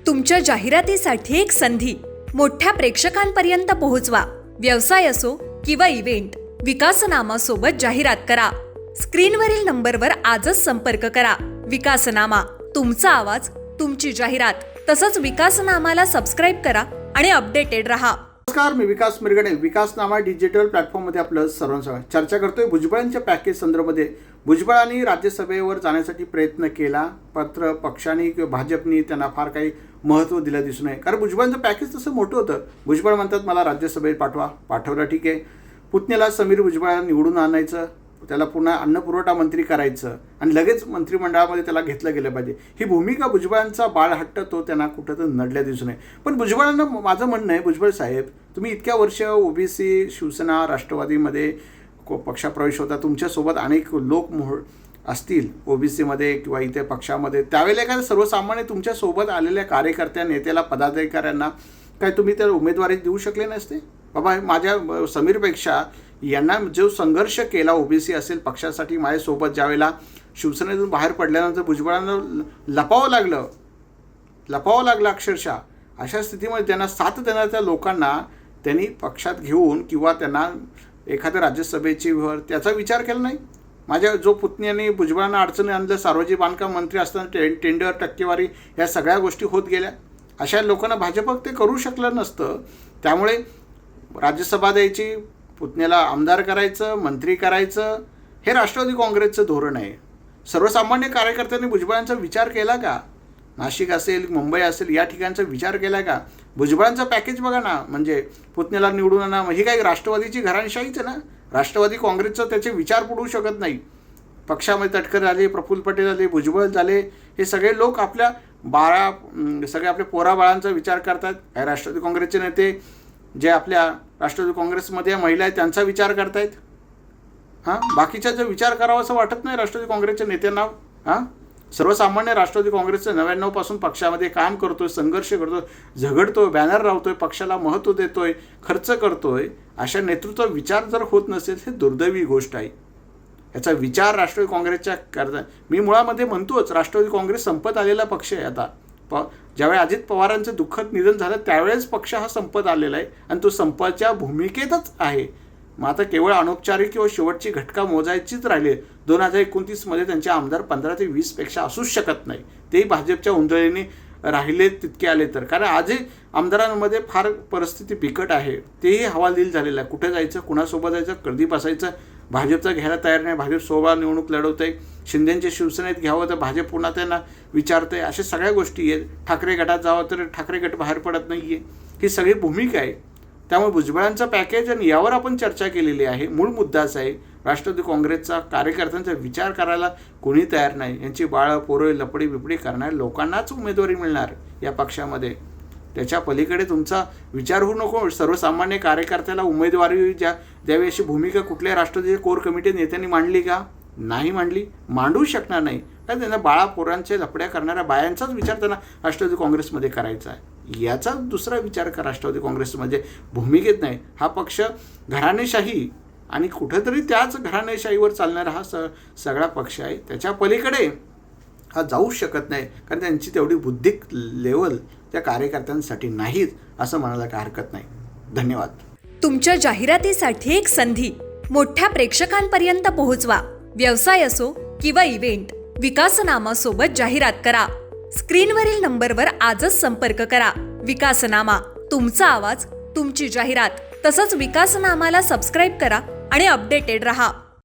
तुमच्या जाहिरातीसाठी एक संधी मोठ्या प्रेक्षकांपर्यंत पोहोचवा. व्यवसाय असो किंवा इव्हेंट, विकासनामा सोबत जाहिरात करा. स्क्रीनवरील नंबरवर आजच संपर्क करा. विकासनामा, तुमचा आवाज, तुमची जाहिरात. तसंच विकासनामाला सबस्क्राईब करा आणि अपडेटेड रहा. नमस्कार, मी विकास मिरगडे. विकासनामा डिजिटल प्लॅटफॉर्ममध्ये आपलं सर्वांचं चर्चा करतोय भुजबळांच्या पॅकेज संदर्भामध्ये. भुजबळांनी राज्यसभेवर जाण्यासाठी प्रयत्न केला, मात्र पक्षाने किंवा भाजपनी त्यांना फार काही महत्त्व दिलं दिसू नये. कारण भुजबळांचं पॅकेज तसं मोठं होतं. भुजबळ म्हणतात मला राज्यसभेत पाठवलं ठीक आहे. पुतण्याला समीर भुजबळांना निवडून आणायचं, त्याला पुन्हा अन्नपुरवठा मंत्री करायचं आणि लगेच मंत्रिमंडळामध्ये त्याला घेतलं गेलं पाहिजे. ही भूमिका भुजबळांचा बाळहट्ट तो त्यांना कुठं तर नडल्या दिसू नये. पण भुजबळांना माझं म्हणणं आहे, भुजबळ साहेब, तुम्ही इतक्या वर्ष ओबीसी, शिवसेना, राष्ट्रवादीमध्ये पक्षप्रवेश होता. तुमच्यासोबत अनेक लोक असतील ओबीसीमध्ये किंवा इथे पक्षामध्ये. त्यावेळेला एखाद्या सर्वसामान्य तुमच्यासोबत आलेल्या कार्यकर्त्या, नेत्याला, पदाधिकाऱ्यांना काय तुम्ही त्याला उमेदवारी देऊ शकले नसते? बाबा, माझ्या समीरपेक्षा यांना जो संघर्ष केला ओबीसी असेल पक्षासाठी, माझ्यासोबत ज्यावेळेला शिवसेनेतून बाहेर पडल्यानंतर भुजबळांना लपावं लागलं अक्षरशः. अशा स्थितीमध्ये त्यांना साथ देणाऱ्या लोकांना त्यांनी पक्षात घेऊन किंवा त्यांना एखाद्या राज्यसभेची त्याचा विचार केला नाही. माझ्या जो पुतण्याने भुजबळांना अडचणी आणलं, सार्वजनिक बांधकाम मंत्री असताना टेंडर, टक्केवारी, या सगळ्या गोष्टी होत गेल्या. अशा लोकांना भाजप ते करू शकलं नसतं. त्यामुळे राज्यसभा द्यायची, पुतण्याला आमदार करायचं, मंत्री करायचं, हे राष्ट्रवादी काँग्रेसचं धोरण आहे. सर्वसामान्य कार्यकर्त्यांनी भुजबळांचा विचार केला का? नाशिक असेल, मुंबई असेल, या ठिकाणचा विचार केला का? भुजबळांचं पॅकेज बघा ना, म्हणजे पुतण्याला निवडून आणा, ही काही राष्ट्रवादीची घराणशाहीच आहे ना. राष्ट्रवादी काँग्रेसचं त्याचे विचार पडू शकत नाही. पक्षामध्ये तटकर झाले, प्रफुल्ल पटेल झाले, भुजबळ झाले, हे सगळे लोक आपल्या सगळे आपल्या पोराबाळांचा विचार करतात. काही राष्ट्रवादी काँग्रेसचे नेते जे आपल्या राष्ट्रवादी काँग्रेसमध्ये महिला आहेत त्यांचा विचार करतायत. बाकीचा जो विचार करावा असं वाटत नाही राष्ट्रवादी काँग्रेसच्या नेत्यांना. सर्वसामान्य राष्ट्रवादी काँग्रेसचं 99 पक्षामध्ये काम करतोय, संघर्ष करतोय, झगडतोय, बॅनर लावतोय, पक्षाला महत्त्व देतोय, खर्च करतोय. अशा नेतृत्व विचार जर होत नसेल, हे दुर्दैवी गोष्ट आहे. याचा विचार राष्ट्रवादी काँग्रेसच्या करता. मी मुळामध्ये म्हणतोच, राष्ट्रवादी काँग्रेस संपत आलेला पक्ष आहे. आता ज्यावेळी अजित पवारांचं दुःखद निधन झालं त्यावेळेस पक्ष हा संपत आलेला आहे आणि तो संपाच्या भूमिकेतच आहे. मग आता केवळ अनौपचारिक किंवा शेवटची घटका मोजायचीच राहिली. 2029 त्यांचे आमदार 15 ते 20 पेक्षा असूच शकत नाही. तेही भाजपच्या उंजळीने राहिले तितके आले तर. कारण आजही आमदारांमध्ये फार परिस्थिती बिकट आहे. तेही हवालदिल झालेलं आहे. कुठे जायचं, कुणासोबत जायचं, कधी बसायचं. भाजपचा घ्यायला तयार नाही. भाजप 16 निवडणूक लढवत आहे. शिंदेंच्या शिवसेनेत घ्यावं तर भाजप पुन्हा त्यांना विचारतंय. अशा सगळ्या गोष्टी आहेत. ठाकरे गटात जावं तर ठाकरे गट बाहेर पडत नाही आहे. ही सगळी भूमिका आहे. त्यामुळे भुजबळांचं पॅकेज आणि यावर आपण चर्चा केलेली आहे. मूळ मुद्दाच आहे, राष्ट्रवादी काँग्रेसचा कार्यकर्त्यांचा विचार करायला कोणी तयार नाही. यांची बाळं, पोरं, लपडी बिपडी करणाऱ्या लोकांनाच उमेदवारी मिळणार या पक्षामध्ये. त्याच्या पलीकडे तुमचा विचार होऊ नको. सर्वसामान्य कार्यकर्त्याला उमेदवारी द्यावी अशी भूमिका कुठल्या राष्ट्रवादीच्या कोर कमिटी नेत्यांनी मांडली का? नाही मांडली, मांडू शकणार नाही. कारण त्यांना बाळा, पोरांचे लपड्या करणाऱ्या बायांचाच विचार त्यांना राष्ट्रवादी काँग्रेसमध्ये करायचा आहे. याचा दुसरा विचार का राष्ट्रवादी काँग्रेसमध्ये भूमिकेत नाही. हा पक्ष घराणेशाही आणि कुठंतरी त्याच घराणेशाहीवर चालणारा हा सगळा पक्ष आहे. त्याच्या पलीकडे हा जाऊ शकत नाही. कारण त्यांची तेवढी बुद्धिक लेवल त्या कार्यकर्त्यांसाठी नाहीच असं म्हणायला काय हरकत नाही. धन्यवाद. तुमच्या जाहिरातीसाठी एक संधी मोठ्या प्रेक्षकांपर्यंत पोहोचवा. व्यवसाय असो किंवा इव्हेंट, विकासनामा सोबत जाहिरात करा. स्क्रीनवरील नंबरवर आजच संपर्क करा. विकासनामा, तुमचा आवाज, तुमची जाहिरात. तसंच विकासनामाला सबस्क्राईब करा आणि अपडेटेड रहा.